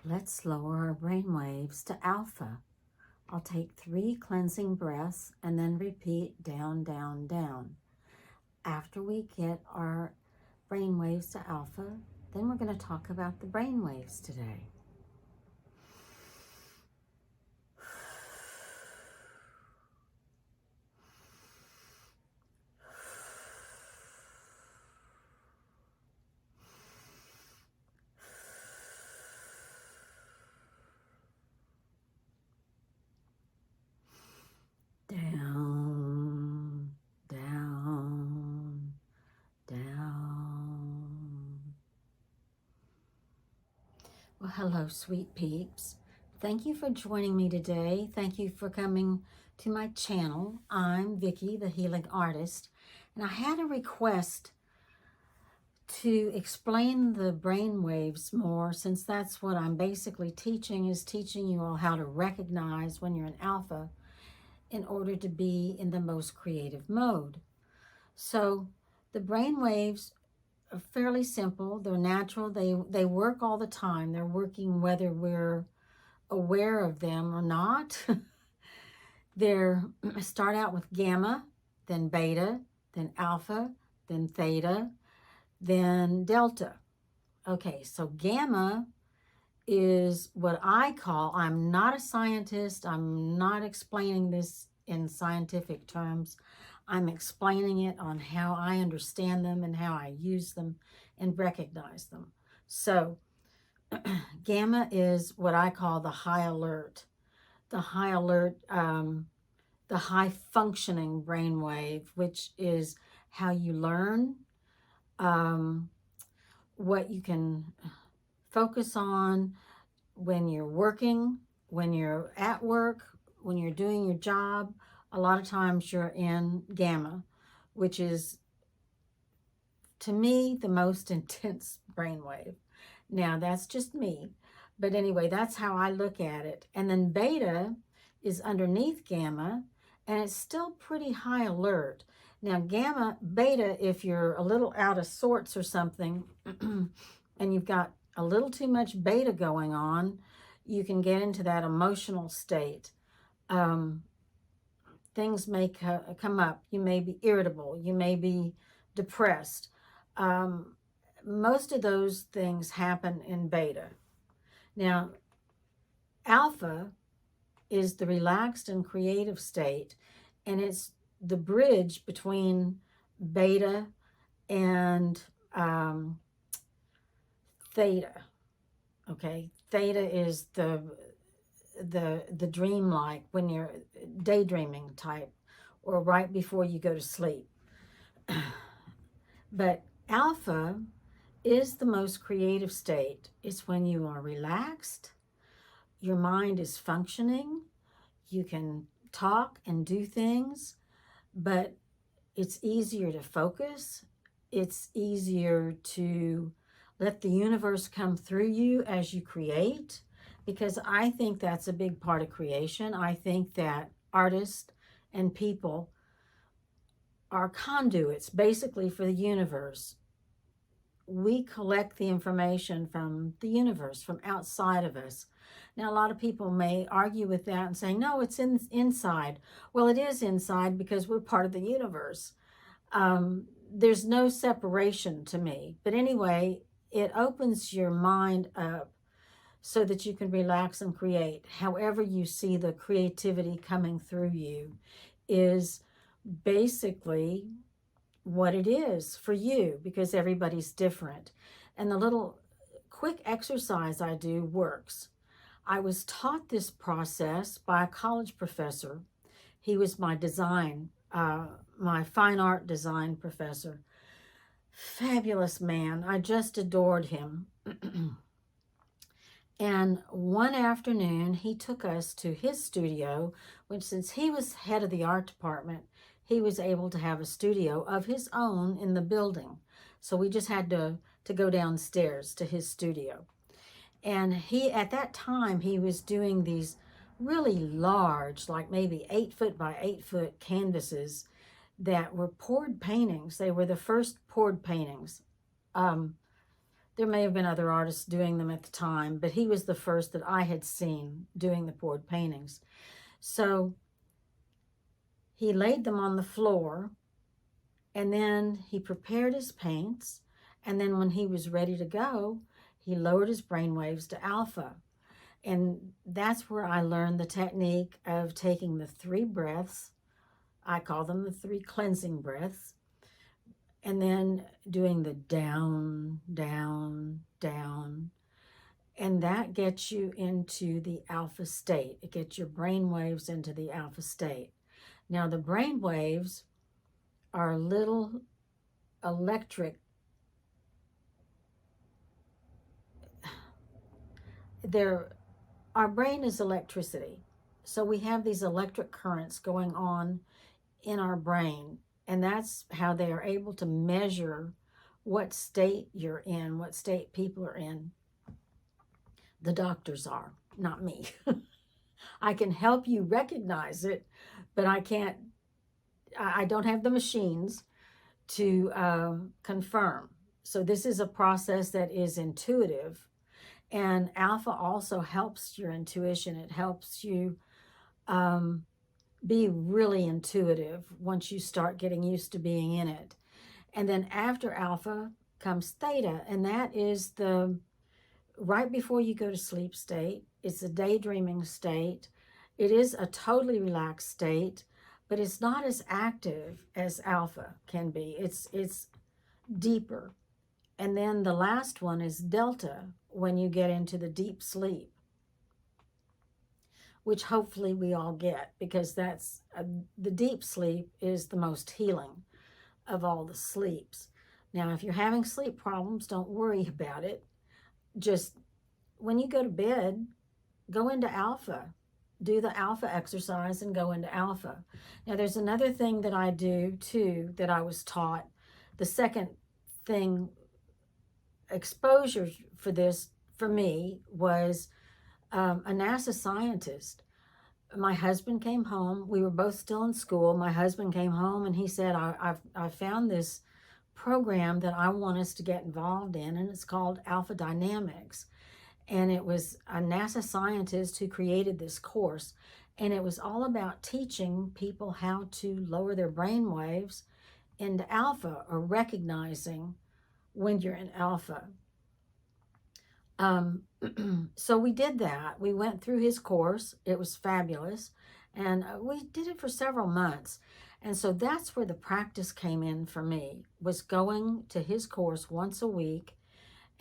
Let's lower our brain waves to alpha. I'll take 3 cleansing breaths and then repeat down, down, down. After we get our brain waves to alpha, then we're going to talk about the brain waves today. Down, down, down. Well, hello, sweet peeps. Thank you for joining me today. Thank you for coming to my channel. I'm Vicki, the Healing Artist, and I had a request to explain the brain waves more, since that's what I'm basically teaching, is teaching you all how to recognize when you're in alpha in order to be in the most creative mode. So the brain waves are fairly simple. They're natural. They work all the time. They're working whether we're aware of them or not. They start out with gamma, then beta, then alpha, then theta, then delta. Okay, so gamma is what I call, I'm not a scientist, I'm not explaining this in scientific terms. I'm explaining it on how I understand them and how I use them and recognize them. So gamma is what I call the high alert, the high alert, the high functioning brainwave, which is how you learn, what you can focus on when you're working, when you're at work, when you're doing your job. A lot of times you're in gamma, which is, to me, the most intense brainwave. Now, that's just me. But anyway, that's how I look at it. And then beta is underneath gamma, and it's still pretty high alert. Now, gamma, beta, if you're a little out of sorts or something, and you've got a little too much beta going on, you can get into that emotional state. Things may come up. You may be irritable. You may be depressed. Most of those things happen in beta. Now, alpha is the relaxed and creative state, and it's the bridge between beta and theta. Okay, theta is the dreamlike, when you're daydreaming type, or right before you go to sleep. But alpha is the most creative state. It's when you are relaxed, your mind is functioning, you can talk and do things, but it's easier to focus. It's easier to let the universe come through you as you create, because I think that's a big part of creation. I think that artists and people are conduits basically for the universe. We collect the information from the universe, from outside of us. Now, a lot of people may argue with that and say, no, it's inside. Well, it is inside, because we're part of the universe. There's no separation to me. But anyway, it opens your mind up so that you can relax and create. However you see the creativity coming through you is basically what it is for you, because everybody's different. And the little quick exercise I do works. I was taught this process by a college professor. He was my my fine art design professor. Fabulous man. I just adored him. And one afternoon, he took us to his studio, which, since he was head of the art department, he was able to have a studio of his own in the building. So we just had to go downstairs to his studio. And he, at that time, he was doing these really large, like maybe 8-foot by 8-foot canvases that were poured paintings. They were the first poured paintings. There may have been other artists doing them at the time, but he was the first that I had seen doing the poured paintings. So he laid them on the floor, and then he prepared his paints, and then when he was ready to go, he lowered his brainwaves to alpha. And that's where I learned the technique of taking the 3 breaths. I call them the 3 cleansing breaths. And then doing the down, down, down. And that gets you into the alpha state. It gets your brain waves into the alpha state. Now, the brain waves are little electric. Our brain is electricity. So we have these electric currents going on in our brain. And that's how they are able to measure what state you're in, what state people are in. The doctors are, not me. I can help you recognize it, but I don't have the machines to confirm. So this is a process that is intuitive. And alpha also helps your intuition. It helps you be really intuitive once you start getting used to being in it. And then after alpha comes theta, and that is the right before you go to sleep state. It's a daydreaming state. It is a totally relaxed state, but it's not as active as alpha can be. It's deeper. And then the last one is delta, when you get into the deep sleep, which hopefully we all get, because that's the deep sleep is the most healing of all the sleeps. Now, if you're having sleep problems, don't worry about it. Just when you go to bed, go into alpha. Do the alpha exercise and go into alpha. Now, there's another thing that I do too that I was taught. The second thing, exposure for this for me was a NASA scientist. My husband came home. We were both still in school. My husband came home and he said, I found this program that I want us to get involved in, and it's called Alpha Dynamics. And it was a NASA scientist who created this course. And it was all about teaching people how to lower their brain waves into alpha, or recognizing when you're in alpha. So we did that. We went through his course. It was fabulous. And we did it for several months. And so that's where the practice came in for me, was going to his course once a week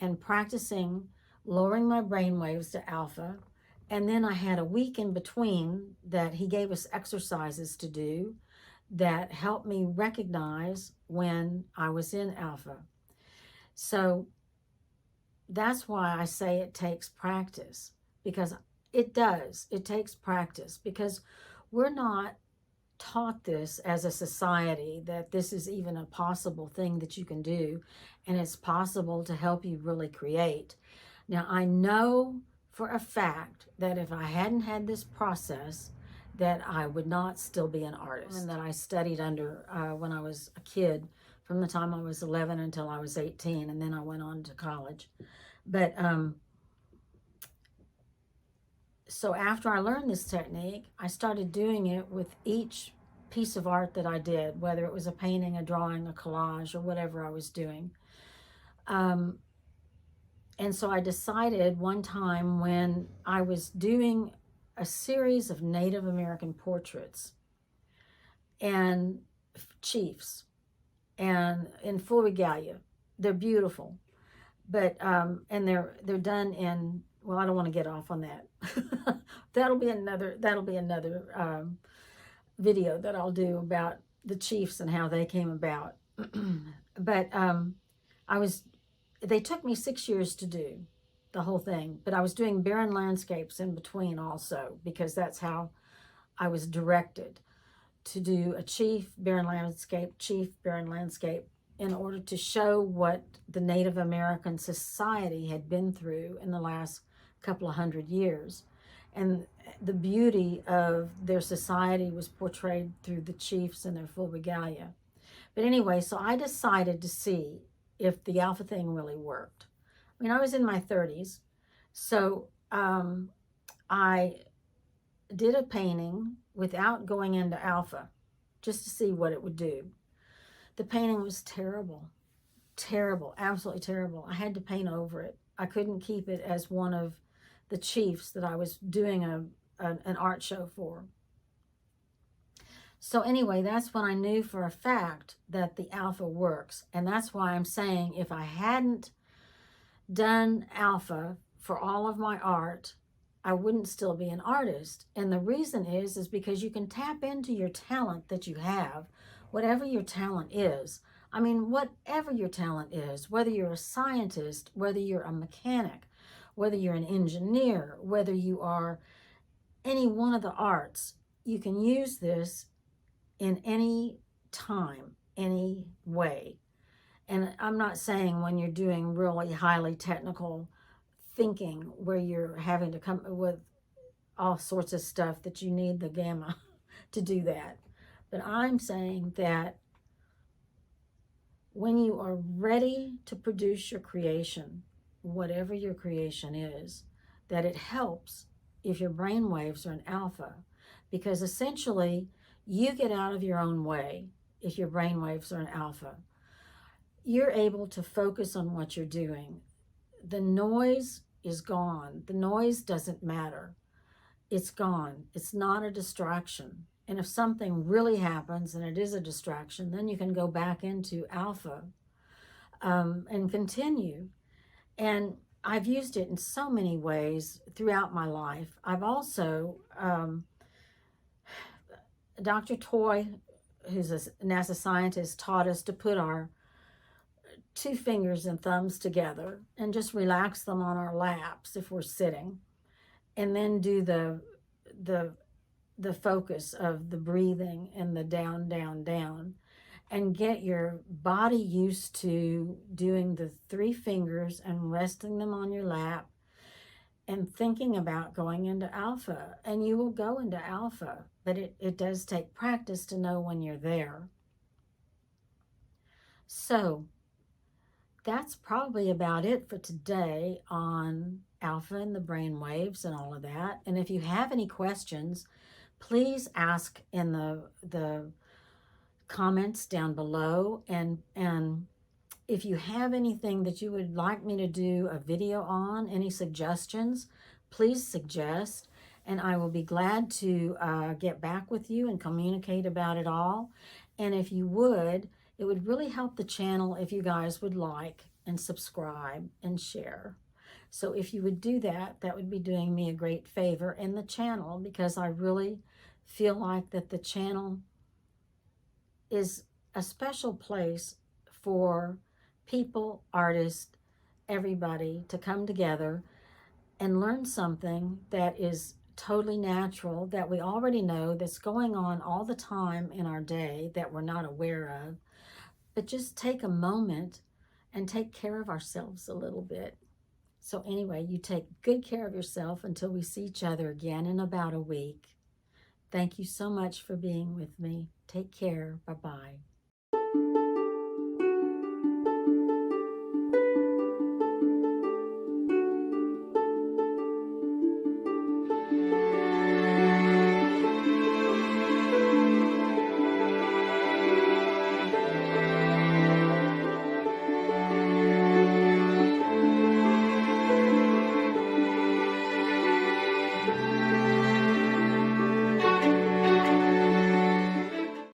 and practicing lowering my brain waves to alpha. And then I had a week in between that he gave us exercises to do that helped me recognize when I was in alpha. So that's why I say it takes practice, because it does. It takes practice, because we're not taught this as a society, that this is even a possible thing that you can do, and it's possible to help you really create. Now, I know for a fact that if I hadn't had this process, that I would not still be an artist. And that I studied under when I was a kid, from the time I was 11 until I was 18, and then I went on to college. But so after I learned this technique, I started doing it with each piece of art that I did, whether it was a painting, a drawing, a collage, or whatever I was doing. And so I decided one time, when I was doing a series of Native American portraits and chiefs, and in full regalia. They're beautiful, but and they're done in, well, I don't want to get off on that. that'll be another video that I'll do about the chiefs and how they came about. But they took me 6 years to do the whole thing, but I was doing barren landscapes in between also, because that's how I was directed to do a chief, barren landscape, in order to show what the Native American society had been through in the last couple of 100 years. And the beauty of their society was portrayed through the chiefs in their full regalia. But anyway, so I decided to see if the alpha thing really worked. mean, I was in my 30s. So I did a painting without going into alpha, just to see what it would do. The painting was terrible, terrible, absolutely terrible. I had to paint over it. I couldn't keep it as one of the chiefs that I was doing an art show for. So anyway, that's when I knew for a fact that the alpha works. And that's why I'm saying if I hadn't done alpha for all of my art, I wouldn't still be an artist. And the reason is because you can tap into your talent that you have, whatever your talent is. I mean, whatever your talent is, whether you're a scientist, whether you're a mechanic, whether you're an engineer, whether you are any one of the arts, you can use this in any time, any way. And I'm not saying when you're doing really highly technical thinking where you're having to come with all sorts of stuff that you need the gamma to do that. But I'm saying that when you are ready to produce your creation, whatever your creation is, that it helps if your brain waves are in alpha, because essentially you get out of your own way if your brain waves are in alpha. You're able to focus on what you're doing. The noise is gone. The noise doesn't matter. It's gone. It's not a distraction. And if something really happens and it is a distraction, then you can go back into alpha and continue. And I've used it in so many ways throughout my life. I've also, Dr. Toy, who's a NASA scientist, taught us to put our 2 fingers and thumbs together and just relax them on our laps if we're sitting, and then do the focus of the breathing and the down, down, down, and get your body used to doing the 3 fingers and resting them on your lap and thinking about going into alpha. And you will go into alpha, but it does take practice to know when you're there. So that's probably about it for today on alpha and the brain waves and all of that. And if you have any questions, please ask in the comments down below. And if you have anything that you would like me to do a video on, any suggestions, please suggest. And I will be glad to get back with you and communicate about it all. And if you would, it would really help the channel if you guys would like and subscribe and share. So if you would do that, that would be doing me a great favor in the channel, because I really feel like that the channel is a special place for people, artists, everybody to come together and learn something that is totally natural, that we already know, that's going on all the time in our day that we're not aware of. But just take a moment and take care of ourselves a little bit. So anyway, you take good care of yourself until we see each other again in about a week. Thank you so much for being with me. Take care. Bye-bye.